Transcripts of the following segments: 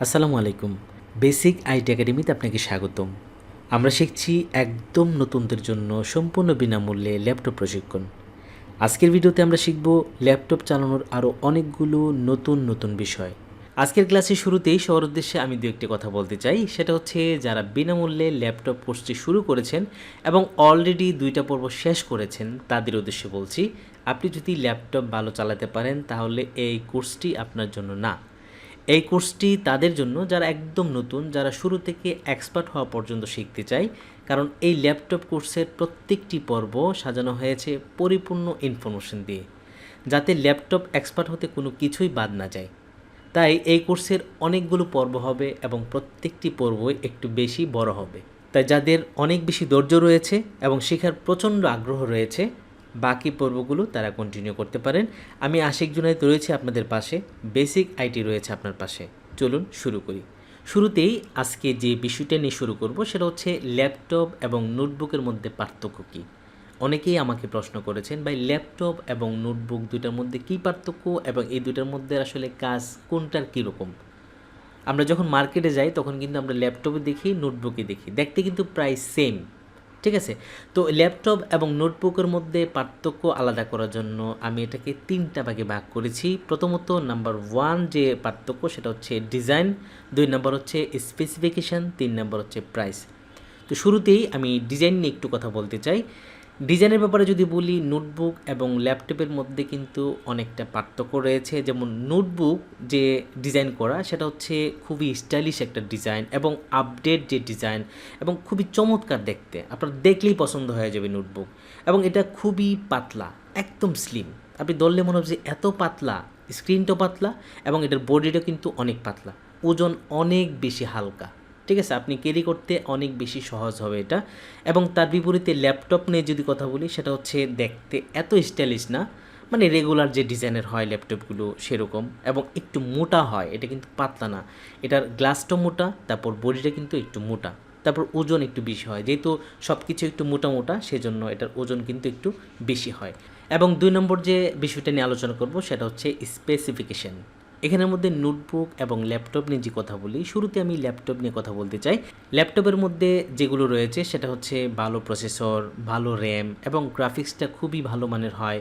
আসসালামু আলাইকুম। Basic IT একাডেমিতে আপনাকে স্বাগতম। আমরা শিখছি একদম নতুনদের জন্য সম্পূর্ণ বিনামূল্যে ল্যাপটপ প্রশিক্ষণ। আজকের ভিডিওতে আমরা শিখব ল্যাপটপ চালানোর আরও অনেকগুলো নতুন বিষয়। আজকের ক্লাসের শুরুতেই সবার উদ্দেশ্যে আমি দু একটি কথা বলতে চাই, সেটা হচ্ছে যারা বিনামূল্যে ল্যাপটপ কোর্সটি শুরু করেছেন এবং অলরেডি 2টা পর্ব শেষ করেছেন তাদের উদ্দেশ্যে বলছি, আপনি যদি ল্যাপটপ ভালো চালাতে পারেন তাহলে এই কোর্সটি আপনার জন্য না। এই কোর্সটি তাদের জন্য যারা একদম নতুন, যারা শুরু থেকে এক্সপার্ট হওয়া পর্যন্ত শিখতে চায়, কারণ এই ল্যাপটপ কোর্সের প্রত্যেকটি পর্ব সাজানো হয়েছে পরিপূর্ণ ইনফরমেশন দিয়ে, যাতে ল্যাপটপ এক্সপার্ট হতে কোনো কিছুই বাদ না যায়। তাই এই কোর্সের অনেকগুলো পর্ব হবে এবং প্রত্যেকটি পর্বই একটু বেশি বড় হবে। তাই যাদের অনেক বেশি ধৈর্য রয়েছে এবং শেখার প্রচণ্ড আগ্রহ রয়েছে, বাকি পর্বগুলো তারা কন্টিনিউ করতে পারেন। আমি আশিক জুনায়েদ রয়েছে আপনাদের পাশে, বেসিক আইটি রয়েছে আপনার পাশে। চলুন শুরু করি। শুরুতেই আজকে যে বিষয়টা নিয়ে শুরু করব সেটা হচ্ছে ল্যাপটপ এবং নোটবুকের মধ্যে পার্থক্য কী। অনেকেই আমাকে প্রশ্ন করেছেন, ভাই ল্যাপটপ এবং নোটবুক দুইটার মধ্যে কী পার্থক্য এবং এই দুইটার মধ্যে আসলে কাজ কোনটার কীরকম। আমরা যখন মার্কেটে যাই তখন কিন্তু আমরা ল্যাপটপে দেখি, নোটবুকে দেখি, দেখতে কিন্তু প্রায় সেম, ঠিক আছে। তো ল্যাপটপ এবং নোটবুকের মধ্যে পার্থক্য আলাদা করার জন্য আমি এটাকে 3টা ভাগে ভাগ করেছি। প্রথমত নাম্বার 1 যে পার্থক্য সেটা হচ্ছে ডিজাইন, 2 নাম্বার হচ্ছে স্পেসিফিকেশান, 3 নাম্বার হচ্ছে প্রাইস। তো শুরুতেই আমি ডিজাইন নিয়ে একটু কথা বলতে চাই। ডিজাইনের ব্যাপারে যদি বলি, নোটবুক এবং ল্যাপটপের মধ্যে কিন্তু অনেকটা পার্থক্য রয়েছে। যেমন নোটবুক যে ডিজাইন করা সেটা হচ্ছে খুবই স্টাইলিশ একটা ডিজাইন এবং আপডেট যে ডিজাইন এবং খুবই চমৎকার দেখতে, আপনার দেখলেই পছন্দ হয়ে যাবে নোটবুক। এবং এটা খুবই পাতলা, একদম স্লিম, আপনি ধরলে মনে হবে যে এত পাতলা, স্ক্রিনটাও পাতলা এবং এটার বডিটা কিন্তু অনেক পাতলা, ওজন অনেক বেশি হালকা, ঠিক আছে। আপনি ক্যারি করতে অনেক বেশি সহজ হবে এটা। এবং তার বিপরীতে ল্যাপটপ নিয়ে যদি কথা বলি, সেটা হচ্ছে দেখতে এত স্টাইলিশ না, মানে রেগুলার যে ডিজাইনের হয় ল্যাপটপগুলো সেরকম, এবং একটু মোটা হয়, এটা কিন্তু পাতলা না। এটার গ্লাসটা মোটা, তারপর বডিটা কিন্তু একটু মোটা, তারপর ওজন একটু বেশি হয়। যেহেতু সব কিছু একটু মোটা মোটা, সেজন্য এটার ওজন কিন্তু একটু বেশি হয়। এবং 2 নম্বর যে বিষয়টা নিয়ে আলোচনা করব সেটা হচ্ছে স্পেসিফিকেশন। এখানের মধ্যে নোটবুক এবং ল্যাপটপ নিয়ে যে কথা বলি, শুরুতে আমি ল্যাপটপ নিয়ে কথা বলতে চাই। ল্যাপটপের মধ্যে যেগুলো রয়েছে সেটা হচ্ছে ভালো প্রসেসর, ভালো র্যাম এবং গ্রাফিক্সটা খুবই ভালো মানের হয়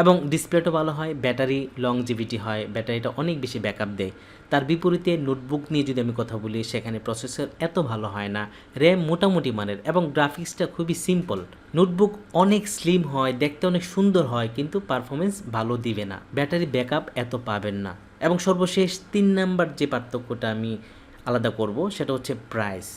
এবং ডিসপ্লেটা ভালো হয়, ব্যাটারি লংজিভিটি হয়, ব্যাটারিটা অনেক বেশি ব্যাকআপ দেয়। তার বিপরীতে নোটবুক নিয়ে যদি আমি কথা বলি, সেখানে প্রসেসর এত ভালো হয় না, র্যাম মোটামুটি মানের এবং গ্রাফিক্সটা খুবই সিম্পল। নোটবুক অনেক স্লিম হয়, দেখতে অনেক সুন্দর হয়, কিন্তু পারফরমেন্স ভালো দিবে না, ব্যাটারি ব্যাকআপ এত পাবেন না। এবং সর্বশেষ 3 নাম্বার যে পার্থক্যটা আমি আলাদা করব সেটা হচ্ছে প্রাইস।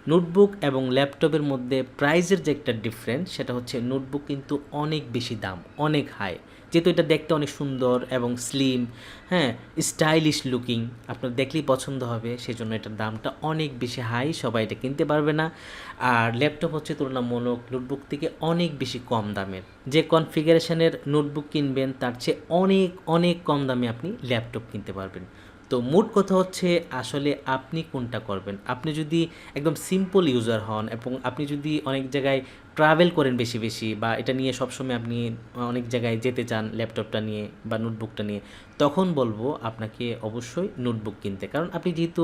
নোটবুক এবং ল্যাপটপের মধ্যে প্রাইসের যে একটা ডিফারেন্স, সেটা হচ্ছে নোটবুক কিন্তু অনেক বেশি দাম, অনেক হাই, যেহেতু এটা দেখতে অনেক সুন্দর এবং স্লিম, হ্যাঁ, স্টাইলিশ লুকিং, আপনার দেখলেই পছন্দ হবে, সেজন্য এটার দামটা অনেক বেশি হাই, সবাই এটা কিনতে পারবে না। আর ল্যাপটপ হচ্ছে তুলনামূলক নোটবুক থেকে অনেক বেশি কম দামের, যে কনফিগারেশনের নোটবুক কিনবেন তার চেয়ে অনেক অনেক কম দামে আপনি ল্যাপটপ কিনতে পারবেন। তো মোট কথা হচ্ছে আসলে আপনি কোনটা করবেন। আপনি যদি একদম সিম্পল ইউজার হন এবং আপনি যদি অনেক জায়গায় ট্রাভেল করেন বেশি বেশি, বা এটা নিয়ে সবসময় আপনি অনেক জায়গায় যেতে চান ল্যাপটপটা নিয়ে বা নোটবুকটা নিয়ে, তখন বলবো আপনাকে অবশ্যই নোটবুক কিনতে, কারণ আপনি যেহেতু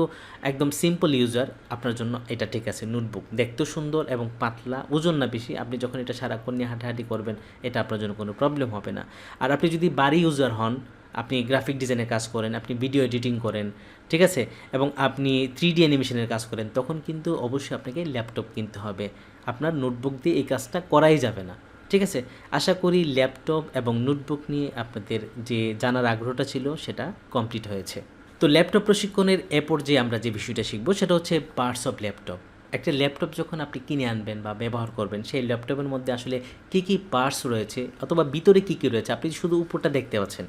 একদম সিম্পল ইউজার, আপনার জন্য এটা ঠিক আছে। নোটবুক দেখতেও সুন্দর এবং পাতলা, ওজন না বেশি, আপনি যখন এটা সারাক্ষণ নিয়ে হাঁটাহাঁটি করবেন এটা আপনার জন্য কোনো প্রবলেম হবে না। আর আপনি যদি বাড়ি ইউজার হন, আপনি গ্রাফিক ডিজাইনের কাজ করেন, আপনি ভিডিও এডিটিং করেন, ঠিক আছে, এবং আপনি 3D অ্যানিমেশনের কাজ করেন, তখন কিন্তু অবশ্যই আপনাকে ল্যাপটপ কিনতে হবে। আপনার নোটবুক দিয়ে এই কাজটা করাই যাবে না, ঠিক আছে। আশা করি ল্যাপটপ এবং নোটবুক নিয়ে আপনাদের যে জানার আগ্রহটা ছিল সেটা কমপ্লিট হয়েছে। তো ল্যাপটপ প্রশিক্ষণের এ পর্যায়ে আমরা যে বিষয়টা শিখবো সেটা হচ্ছে পার্টস অফ ল্যাপটপ। একটা ল্যাপটপ যখন আপনি কিনে আনবেন বা ব্যবহার করবেন, সেই ল্যাপটপের মধ্যে আসলে কী কী পার্টস রয়েছে অথবা ভিতরে কী কী রয়েছে, আপনি শুধু উপরটা দেখতে পাচ্ছেন,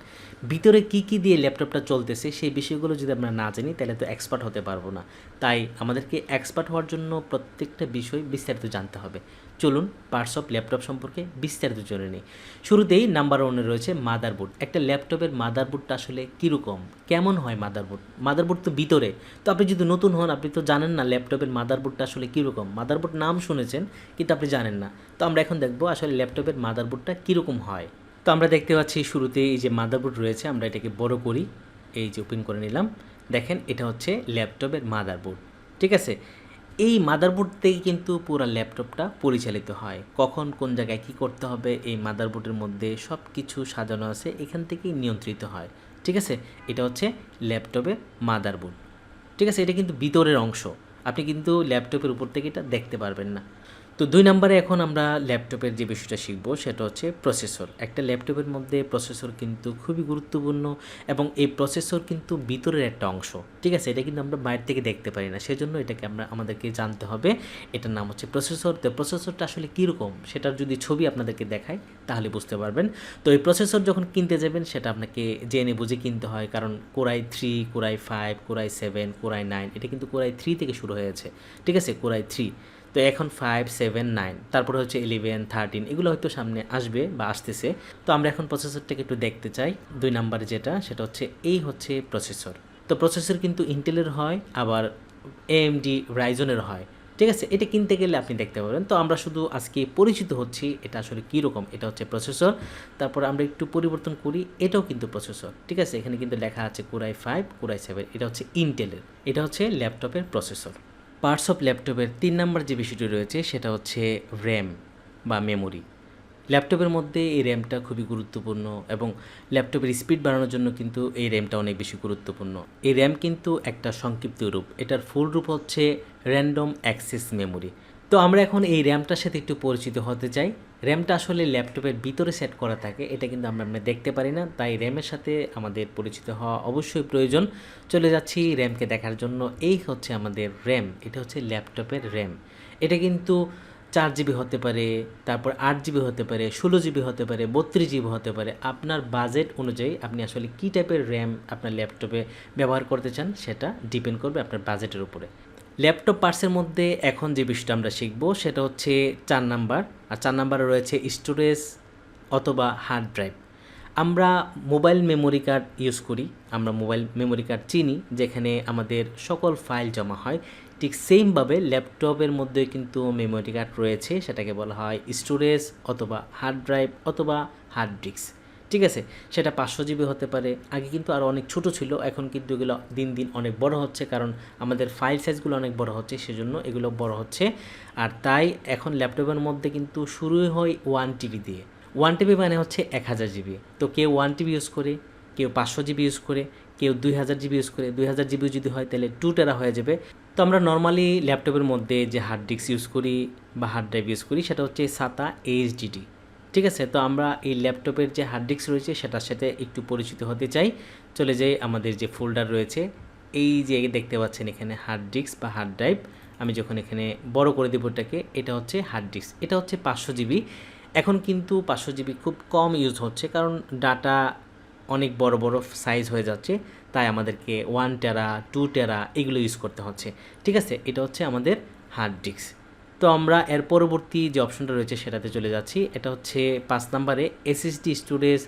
ভিতরে কী কী দিয়ে ল্যাপটপটা চলতেছে সেই বিষয়গুলো যদি আমরা না জানি তাহলে তো এক্সপার্ট হতে পারবো না। তাই আমাদেরকে এক্সপার্ট হওয়ার জন্য প্রত্যেকটা বিষয় বিস্তারিত জানতে হবে। চলুন পার্টস অফ ল্যাপটপ সম্পর্কে বিস্তারিত জেনে নিই। শুরুতেই নাম্বার 1-এ রয়েছে মাদারবোর্ড। একটা ল্যাপটপের মাদারবোর্ডটা আসলে কীরকম, কেমন হয় মাদারবোর্ড। মাদারবোর্ড তো ভিতরে, তো আপনি যদি নতুন হন আপনি তো জানেন না ল্যাপটপের মাদারবোর্ডটা আসলে কীরকম। মাদারবোর্ড নাম শুনেছেন কিন্তু আপনি জানেন না। তো আমরা এখন দেখব আসলে ল্যাপটপের মাদারবোর্ডটা কীরকম হয়। তো আমরা দেখতে পাচ্ছি শুরুতে এই যে মাদারবোর্ড রয়েছে, আমরা এটাকে বড় করি, এই যে ওপেন করে নিলাম। দেখেন এটা হচ্ছে ল্যাপটপের মাদারবোর্ড, ঠিক আছে। এই মাদারবোর্ড থেকে কিন্তু পুরো ল্যাপটপটা পরিচালিত হয়। কখন কোন জায়গায় কী করতে হবে এই মাদারবোর্ডের মধ্যে সব কিছু সাজানো আছে, এখান থেকেই নিয়ন্ত্রিত হয়, ঠিক আছে। এটা হচ্ছে ল্যাপটপের মাদারবোর্ড, ঠিক আছে। এটা কিন্তু ভিতরের অংশ, আপনি কিন্তু ল্যাপটপের উপর থেকে এটা দেখতে পারবেন না। তো 2 নম্বরে এখন আমরা ল্যাপটপের যে বিষয়টা শিখব সেটা হচ্ছে প্রসেসর। একটা ল্যাপটপের মধ্যে প্রসেসর কিন্তু খুবই গুরুত্বপূর্ণ এবং এই প্রসেসর কিন্তু ভিতরের একটা অংশ, ঠিক আছে। এটা কিন্তু আমরা বাইরে থেকে দেখতে পারি না, সেজন্য এটাকে আমাদেরকে জানতে হবে। এটার নাম হচ্ছে প্রসেসর। তো প্রসেসরটা আসলে কীরকম সেটার যদি ছবি আপনাদেরকে দেখাই তাহলে বুঝতে পারবেন। তো এই প্রসেসর যখন কিনতে যাবেন সেটা আপনাকে জেনে বুঝে কিনতে হয়, কারণ কোরাই 3, কোরাই 5, কোরাই 7, কোরাই 9, এটা কিন্তু কোরাই 3 থেকে শুরু হয়েছে, ঠিক আছে, কোরাই 3। তো এখন 5, 7, 9, তারপরে হচ্ছে 11, 13, এগুলো হয়তো সামনে আসবে বা আসতেছে। তো আমরা এখন প্রসেসরটাকে একটু দেখতে চাই। 2 নাম্বার যেটা সেটা হচ্ছে এই হচ্ছে প্রসেসর। তো প্রসেসর কিন্তু ইন্টেলের হয়, আবার AMD রাইজনের হয়, ঠিক আছে। এটা কিনতে গেলে আপনি দেখতে পাবেন। তো আমরা শুধু আজকে পরিচিত হচ্ছি এটা আসলে কীরকম। এটা হচ্ছে প্রসেসর। তারপর আমরা একটু পরিবর্তন করি, এটাও কিন্তু প্রসেসর, ঠিক আছে। এখানে কিন্তু লেখা আছে কোরাই 5, কোরাই 7, এটা হচ্ছে ইন্টেলের। এটা হচ্ছে ল্যাপটপের প্রসেসর। পার্টস অফ ল্যাপটপের 3 নাম্বার যে বিষয়টি রয়েছে সেটা হচ্ছে র্যাম বা মেমোরি। ল্যাপটপের মধ্যে এই র্যামটা খুবই গুরুত্বপূর্ণ এবং ল্যাপটপের স্পিড বাড়ানোর জন্য কিন্তু এই র্যামটা অনেক বেশি গুরুত্বপূর্ণ। এই র্যাম কিন্তু একটা সংক্ষিপ্ত রূপ, এটার ফুল রূপ হচ্ছে র্যান্ডম অ্যাক্সেস মেমোরি। তো আমরা এখন এই র্যামটার সাথে একটু পরিচিত হতে চাই। র্যামটা আসলে ল্যাপটপের ভিতরে সেট করা থাকে, এটা কিন্তু আমরা দেখতে পারি না, তাই র্যামের সাথে আমাদের পরিচিত হওয়া অবশ্যই প্রয়োজন। চলে যাচ্ছি র্যামকে দেখার জন্য। এই হচ্ছে আমাদের র্যাম, এটা হচ্ছে ল্যাপটপের র্যাম। এটা কিন্তু 4 GB হতে পারে, তারপর 8 GB হতে পারে, 16 GB হতে পারে, 32 GB হতে পারে। আপনার বাজেট অনুযায়ী আপনি আসলে কী টাইপের র্যাম আপনার ল্যাপটপে ব্যবহার করতে চান সেটা ডিপেন্ড করবে আপনার বাজেটের উপরে। ল্যাপটপ পার্টসের মধ্যে এখন যে বিষয়টা আমরা শিখব সেটা হচ্ছে 4 নাম্বার। আর 4 নাম্বারে রয়েছে স্টোরেজ অথবা হার্ড ড্রাইভ। আমরা মোবাইল মেমোরি কার্ড ইউজ করি, আমরা মোবাইল মেমোরি কার্ড চিনি যেখানে আমাদের সকল ফাইল জমা হয়। ঠিক সেমভাবে ল্যাপটপের মধ্যে কিন্তু মেমোরি কার্ড রয়েছে, সেটাকে বলা হয় স্টোরেজ অথবা হার্ড ড্রাইভ অথবা হার্ড ডিস্ক, ঠিক আছে। সেটা 500 GB হতে পারে। আগে কিন্তু আরও অনেক ছোট ছিল, এখন কিন্তু এগুলো দিন দিন অনেক বড় হচ্ছে, কারণ আমাদের ফাইল সাইজগুলো অনেক বড় হচ্ছে, সেজন্য এগুলো বড় হচ্ছে। আর তাই এখন ল্যাপটপের মধ্যে কিন্তু শুরুই হয় 1 TB দিয়ে। 1 TB মানে হচ্ছে 1000 GB। তো কেউ 1 TB ইউজ করে, কেউ 500 GB ইউজ করে, কেউ 2000 GB ইউজ করে। 2000 GB যদি হয় তাহলে 2 টেরা হয়ে যাবে। তো আমরা নর্মালি ল্যাপটপের মধ্যে যে হার্ড ডিস্ক ইউজ করি বা হার্ড ড্রাইভ ইউজ করি সেটা হচ্ছে SATA HDD, ঠিক আছে। তো আমরা এই ল্যাপটপের যে হার্ড ডিস্ক রয়েছে সেটার সাথে একটু পরিচিত হতে চাই। চলে যাই আমাদের যে ফোল্ডার রয়েছে, এই যে দেখতে পাচ্ছেন এখানে হার্ড ডিস্ক বা হার্ড ড্রাইভ। আমি যখন এখানে বড় করে দেবো এটাকে, এটা হচ্ছে হার্ড ডিস্ক, এটা হচ্ছে 500 GB। এখন কিন্তু 500 GB খুব কম ইউজ হচ্ছে, কারণ ডাটা অনেক বড় বড় সাইজ হয়ে যাচ্ছে, তাই আমাদেরকে 1 টেরা 2 টেরা এগুলো ইউজ করতে হচ্ছে, ঠিক আছে। এটা হচ্ছে আমাদের হার্ড ডিস্ক। তো আমরা এর পরবর্তী যে অপশনটা রয়েছে সেটাতে চলে যাচ্ছি। এটা হচ্ছে 5 নাম্বারে SSD স্টোরেজ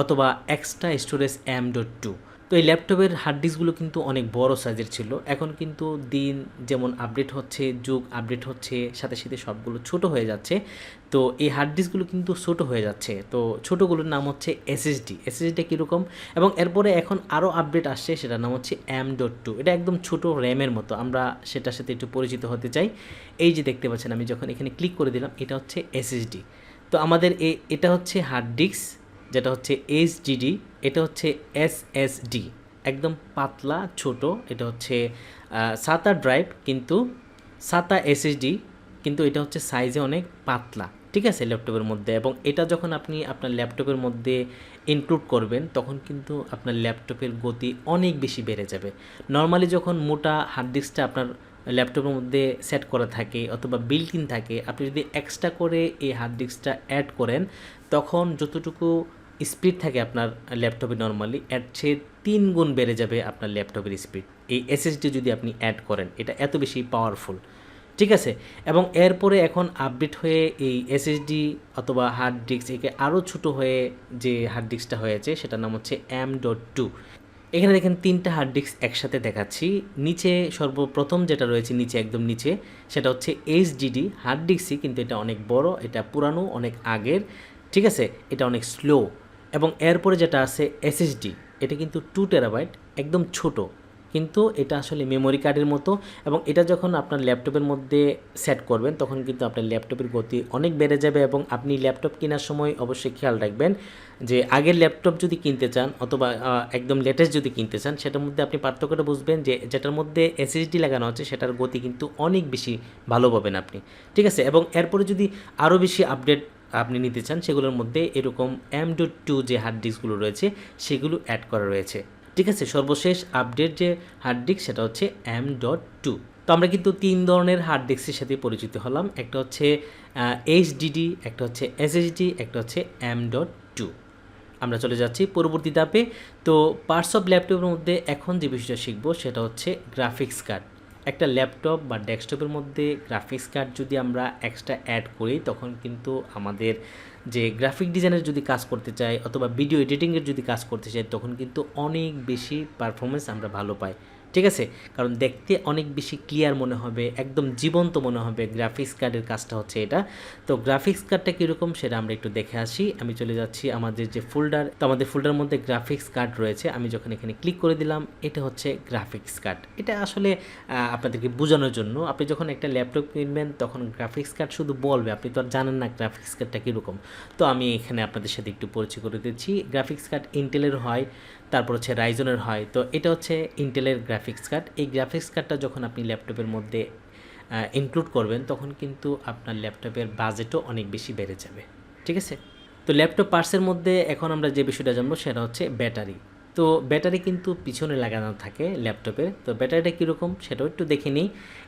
অথবা এক্সট্রা স্টোরেজ M.2। তো এই ল্যাপটপের হার্ড ডিস্কগুলো কিন্তু অনেক বড় সাইজের ছিল, এখন কিন্তু দিন যেমন আপডেট হচ্ছে, যুগ আপডেট হচ্ছে, সাথে সাথে সবগুলো ছোট হয়ে যাচ্ছে। তো এই হার্ড ডিস্কগুলো কিন্তু ছোট হয়ে যাচ্ছে। তো ছোটোগুলোর নাম হচ্ছে SSD। SSDটা কীরকম, এবং এরপরে এখন আরও আপডেট আসছে, সেটার নাম হচ্ছে M.2। এটা একদম ছোট র্যামের মতো, আমরা সেটার সাথে একটু পরিচিত হতে চাই। এই যে দেখতে পাচ্ছেন আমি যখন এখানে ক্লিক করে দিলাম, এটা হচ্ছে SSD। তো আমাদের এটা হচ্ছে হার্ড ডিস্ক, যেটা হচ্ছে HDD, এটা হচ্ছে SSD, একদম পাতলা ছোট। এটা হচ্ছে SATA ড্রাইভ, কিন্তু SATA SSD, কিন্তু এটা হচ্ছে সাইজে অনেক পাতলা, ঠিক আছে, ল্যাপটপের মধ্যে। এবং এটা যখন আপনি আপনার ল্যাপটপের মধ্যে ইনক্লুড করবেন তখন কিন্তু আপনার ল্যাপটপের গতি অনেক বেশি বেড়ে যাবে। নর্মালি যখন মোটা হার্ড ডিস্কটা আপনার ল্যাপটপের মধ্যে সেট করা থাকে অথবা বিল্ট ইন থাকে, আপনি যদি এক্সট্রা করে এই হার্ড ডিস্কটা অ্যাড করেন তখন যতটুকু স্পিড থাকে আপনার ল্যাপটপে নর্মালি, এর চেয়ে 3 গুণ বেড়ে যাবে আপনার ল্যাপটপের স্পিড এই SSD যদি আপনি অ্যাড করেন। এটা এত বেশি পাওয়ারফুল, ঠিক আছে। এবং এরপরে এখন আপডেট হয়ে এই SSD অথবা হার্ড ডিস্ক একে আরও ছোটো হয়ে যে হার্ড ডিস্কটা হয়েছে সেটার নাম হচ্ছে M.2। এখানে দেখেন 3টা হার্ড ডিস্ক একসাথে দেখাচ্ছি। নিচে সর্বপ্রথম যেটা রয়েছে নিচে একদম নিচে, সেটা হচ্ছে HDD হার্ড ডিস্কই, কিন্তু এটা অনেক বড়, এটা পুরানো, অনেক আগের, ঠিক আছে, এটা অনেক স্লো। এবং এরপরে যেটা আছে SSD, এটা কিন্তু 2 টেরাবাইট, একদম ছোট, কিন্তু এটা আসলে মেমোরি কার্ডের মতো, এবং এটা যখন আপনার ল্যাপটপের মধ্যে সেট করবেন তখন কিন্তু আপনার ল্যাপটপের গতি অনেক বেড়ে যাবে। এবং আপনি ল্যাপটপ কেনার সময় অবশ্যই খেয়াল রাখবেন যে আগের ল্যাপটপ যদি কিনতে চান অথবা একদম লেটেস্ট যদি কিনতে চান, সেটার মধ্যে আপনি পার্থক্যটা বুঝবেন যে যেটার মধ্যে এসএসডি লাগানো আছে সেটার গতি কিন্তু অনেক বেশি ভালো পাবেন আপনি, ঠিক আছে। এবং এরপরে যদি আরও বেশি আপডেট আপনি নিতে চান, সেগুলোর মধ্যে এরকম M.2 যে হার্ড ডিস্কগুলো রয়েছে সেগুলো অ্যাড করা রয়েছে, ঠিক আছে। সর্বশেষ আপডেট যে হার্ড ডিস্ক সেটা হচ্ছে M.2। তো আমরা কিন্তু 3 ধরনের হার্ড ডিস্কের সাথে পরিচিত হলাম, একটা হচ্ছে HDD, একটা হচ্ছে SSD, একটা হচ্ছে M.2। আমরা চলে যাচ্ছি পরবর্তী ধাপে। তো পার্টস অফ ল্যাপটপের মধ্যে এখন যে বিষয়টা শিখবো সেটা হচ্ছে গ্রাফিক্স কার্ড। একটা ল্যাপটপ বা ডেস্কটপের মধ্যে গ্রাফিক্স কার্ড যদি আমরা এক্সট্রা অ্যাড করি, তখন কিন্তু আমাদের যে গ্রাফিক ডিজাইনের যদি কাজ করতে চাই অথবা ভিডিও এডিটিংয়ের যদি কাজ করতে চাই, তখন কিন্তু অনেক বেশি পারফরমেন্স আমরা ভালো পাই, ঠিক আছে। কারণ দেখতে অনেক বেশি ক্লিয়ার মনে হবে, একদম জীবন্ত মনে হবে। গ্রাফিক্স কার্ডের কাজটা হচ্ছে এটা। তো গ্রাফিক্স কার্ডটা কীরকম সেটা আমরা একটু দেখে আসি। আমি চলে যাচ্ছি আমাদের যে ফোল্ডার, তো আমাদের ফোল্ডারের মধ্যে গ্রাফিক্স কার্ড রয়েছে। আমি যখন এখানে ক্লিক করে দিলাম, এটা হচ্ছে গ্রাফিক্স কার্ড। এটা আসলে আপনাদেরকে বোঝানোর জন্য, আপনি যখন একটা ল্যাপটপ কিনবেন তখন গ্রাফিক্স কার্ড শুধু বলবে, আপনি তো আর জানেন না গ্রাফিক্স কার্ডটা কীরকম। তো আমি এখানে আপনাদের সাথে একটু পরিচয় করে দিচ্ছি। গ্রাফিক্স কার্ড ইন্টেলের হয়, তারপর হচ্ছে রাইজনের হয়। তো এটা হচ্ছে ইন্টেলের গ্রাফিক্স কার্ড। এই গ্রাফিক্স কার্ডটা যখন আপনি ল্যাপটপের মধ্যে ইনক্লুড করবেন, তখন কিন্তু আপনার ল্যাপটপের বাজেটও অনেক বেশি বেড়ে যাবে, ঠিক আছে। তো ল্যাপটপ পার্টসের মধ্যে এখন আমরা যে বিষয়টা জানবো সেটা হচ্ছে ব্যাটারি। তো ব্যাটারি কিন্তু পিছনে লাগানো থাকে ল্যাপটপের। তো ব্যাটারিটা কীরকম সেটাও একটু দেখে নিই।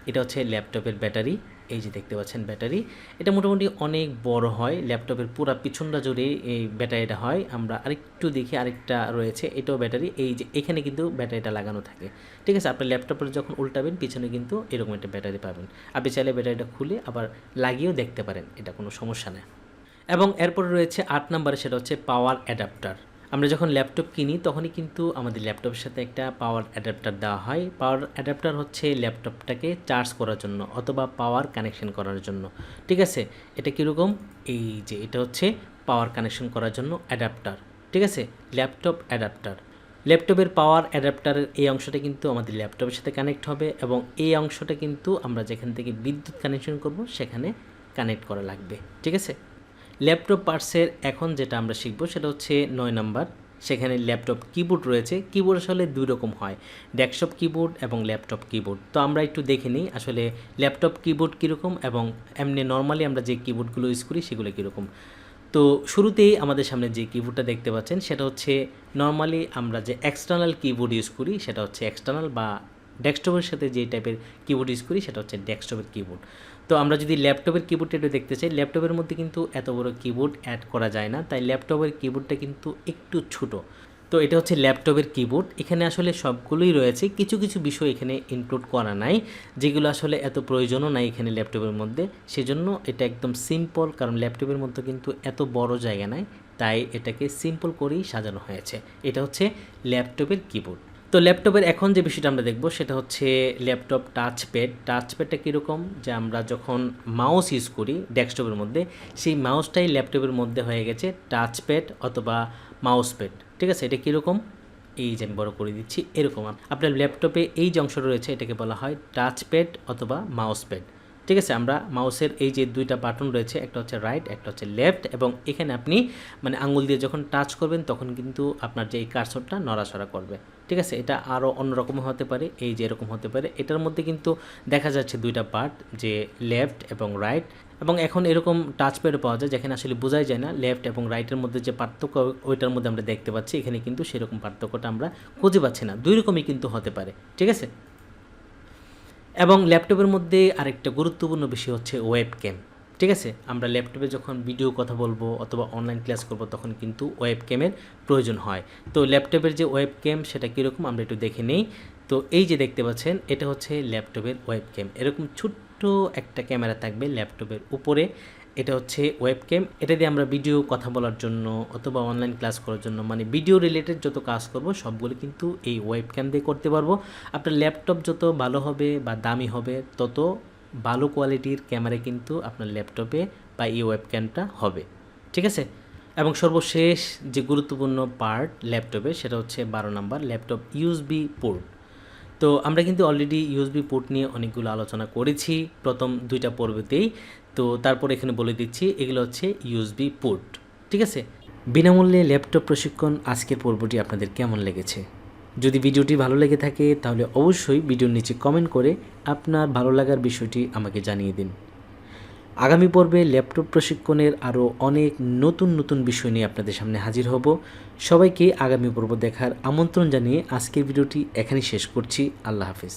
এটা হচ্ছে ল্যাপটপের ব্যাটারি, এই যে দেখতে পাচ্ছেন ব্যাটারি। এটা মোটামুটি অনেক বড় হয়, ল্যাপটপের পুরো পিছনটা জুড়ে এই ব্যাটারিটা হয়। আমরা আরেকটু দেখি, আরেকটা রয়েছে, এটাও ব্যাটারি। এই যে এখানে কিন্তু ব্যাটারিটা লাগানো থাকে, ঠিক আছে। আপনার ল্যাপটপের যখন উল্টাবেন পিছনে কিন্তু এরকম একটা ব্যাটারি পাবেন। আপনি চাইলে ব্যাটারিটা খুলে আবার লাগিয়েও দেখতে পারেন, এটা কোনো সমস্যা নেই। এবং এরপরে রয়েছে 8 নম্বরে, সেটা হচ্ছে পাওয়ার অ্যাডাপ্টার। আমরা যখন ল্যাপটপ কিনি তখনই কিন্তু আমাদের ল্যাপটপের সাথে একটা পাওয়ার অ্যাডাপ্টার দেওয়া হয়। পাওয়ার অ্যাডাপ্টার হচ্ছে ল্যাপটপটাকে চার্জ করার জন্য অথবা পাওয়ার কানেকশন করার জন্য, ঠিক আছে। এটা কীরকম, এই যে এটা হচ্ছে পাওয়ার কানেকশন করার জন্য অ্যাডাপ্টার, ঠিক আছে। ল্যাপটপ অ্যাডাপ্টার, ল্যাপটপের পাওয়ার অ্যাডাপ্টারের এই অংশটা কিন্তু আমাদের ল্যাপটপের সাথে কানেক্ট হবে, এবং এই অংশটা কিন্তু আমরা যেখান থেকে বিদ্যুৎ কানেকশন করব সেখানে কানেক্ট করা লাগবে, ঠিক আছে। ল্যাপটপ পার্টসের এখন যেটা আমরা শিখবো সেটা হচ্ছে 9 নাম্বার। সেখানে ল্যাপটপ কিবোর্ড রয়েছে। কিবোর্ড আসলে 2 রকম হয়, ডেস্কটপ কিবোর্ড এবং ল্যাপটপ কিবোর্ড। তো আমরা একটু দেখে নিই আসলে ল্যাপটপ কিবোর্ড কীরকম এবং এমনি নর্মালি আমরা যে কিবোর্ডগুলো ইউজ করি সেগুলো কীরকম। তো শুরুতেই আমাদের সামনে যে কিবোর্ডটা দেখতে পাচ্ছেন সেটা হচ্ছে নর্মালি আমরা যে এক্সটার্নাল কিবোর্ড ইউজ করি সেটা হচ্ছে এক্সটার্নাল, বা ডেস্কটপের সাথে যে টাইপের কিবোর্ড ইউজ করি সেটা হচ্ছে ডেস্কটপের কিবোর্ড। তো আমরা যদি ল্যাপটপের কিবোর্ডটা একটু দেখতে চাই, ল্যাপটপের মধ্যে কিন্তু এত বড় কিবোর্ড অ্যাড করা যায় না, তাই ল্যাপটপের কিবোর্ডটা কিন্তু একটু ছোটো। তো এটা হচ্ছে ল্যাপটপের কিবোর্ড। এখানে আসলে সবগুলোই রয়েছে, কিছু কিছু বিষয় এখানে ইনক্লুড করা নাই যেগুলো আসলে এত প্রয়োজনও নাই এখানে ল্যাপটপের মধ্যে। সেজন্য এটা একদম সিম্পল, কারণ ল্যাপটপের মধ্যে কিন্তু এত বড় জায়গা নাই, তাই এটাকে সিম্পল করেই সাজানো হয়েছে। এটা হচ্ছে ল্যাপটপের কিবোর্ড। তো ল্যাপটপের এখন যে বিষয়টা আমরা দেখব সেটা হচ্ছে ল্যাপটপ টাচপ্যাড। টাচপ্যাডটা কীরকম, যে আমরা যখন মাউস ইউজ করি ডেস্কটপের মধ্যে, সেই মাউসটাই ল্যাপটপের মধ্যে হয়ে গেছে টাচপ্যাড অথবা মাউস প্যাড, ঠিক আছে। এটা কীরকম, এই যে আমি বড় করে দিচ্ছি, এরকম আপনার ল্যাপটপে এই যে অংশটা রয়েছে এটাকে বলা হয় টাচপ্যাড অথবা মাউস প্যাড, ঠিক আছে। আমরা মাউসের এই যে 2টা বাটন রয়েছে, একটা হচ্ছে রাইট, একটা হচ্ছে লেফট, এবং এখানে আপনি মানে আঙুল দিয়ে যখন টাচ করবেন তখন কিন্তু আপনার যে এই কার্সরটা নড়াচড়া করবে, ঠিক আছে। এটা আরও অন্যরকম হতে পারে, এই যে এরকম হতে পারে। এটার মধ্যে কিন্তু দেখা যাচ্ছে 2টা পার্ট, যে লেফট এবং রাইট। এবং এখন এরকম টাচপ্যাডও পাওয়া যায় যেখানে আসলে বোঝাই যায় না লেফট এবং রাইটের মধ্যে যে পার্থক্য ওইটার মধ্যে আমরা দেখতে পাচ্ছি। এখানে কিন্তু সেরকম পার্থক্যটা আমরা খুঁজে পাচ্ছি না, 2 রকমই কিন্তু হতে পারে, ঠিক আছে। এবং ল্যাপটপের মধ্যে আরেকটা গুরুত্বপূর্ণ বিষয় হচ্ছে ওয়েব ক্যাম, ঠিক আছে। আমরা ল্যাপটপে যখন ভিডিও কথা বলবো অথবা অনলাইন ক্লাস করব তখন কিন্তু ওয়েব ক্যামের প্রয়োজন হয়। তো ল্যাপটপের যে ওয়েব ক্যাম সেটা কীরকম আমরা একটু দেখে নেই। তো এই যে দেখতে পাচ্ছেন এটা হচ্ছে ল্যাপটপের ওয়েব ক্যাম। এরকম ছোট্ট একটা ক্যামেরা থাকবে ল্যাপটপের উপরে, এটা হচ্ছে ওয়েব ক্যাম। এটা দিয়ে আমরা ভিডিও কথা বলার জন্য অথবা অনলাইন ক্লাস করার জন্য, মানে ভিডিও রিলেটেড যত কাজ করব সবগুলো কিন্তু এই ওয়েব ক্যাম দিয়ে করতে পারবো। আপনার ল্যাপটপ যত ভালো হবে বা দামি হবে তত ভালো কোয়ালিটির ক্যামেরা কিন্তু আপনার ল্যাপটপে বা এই ওয়েব ক্যামটা হবে, ঠিক আছে। এবং সর্বশেষ যে গুরুত্বপূর্ণ পার্ট ল্যাপটপে সেটা হচ্ছে 12 নাম্বার, ল্যাপটপ ইউএসবি পোর্ট। তো আমরা কিন্তু অলরেডি ইউএসবি পোর্ট নিয়ে অনেকগুলো আলোচনা করেছি প্রথম 2টা পর্বতেই। তো তারপর এখানে বলে দিচ্ছি এগুলো হচ্ছে ইউএসবি পোর্ট, ঠিক আছে। বিনামূল্যে ল্যাপটপ প্রশিক্ষণ আজকের পর্বটি আপনাদের কেমন লেগেছে? যদি ভিডিওটি ভালো লেগে থাকে তাহলে অবশ্যই ভিডিওর নিচে কমেন্ট করে আপনার ভালো লাগার বিষয়টি আমাকে জানিয়ে দিন। আগামী পর্বে ল্যাপটপ প্রশিক্ষণের আরও অনেক নতুন নতুন বিষয় নিয়ে আপনাদের সামনে হাজির হব। সবাইকে আগামী পর্ব দেখার আমন্ত্রণ জানিয়ে আজকের ভিডিওটি এখানেই শেষ করছি। আল্লাহ হাফেজ।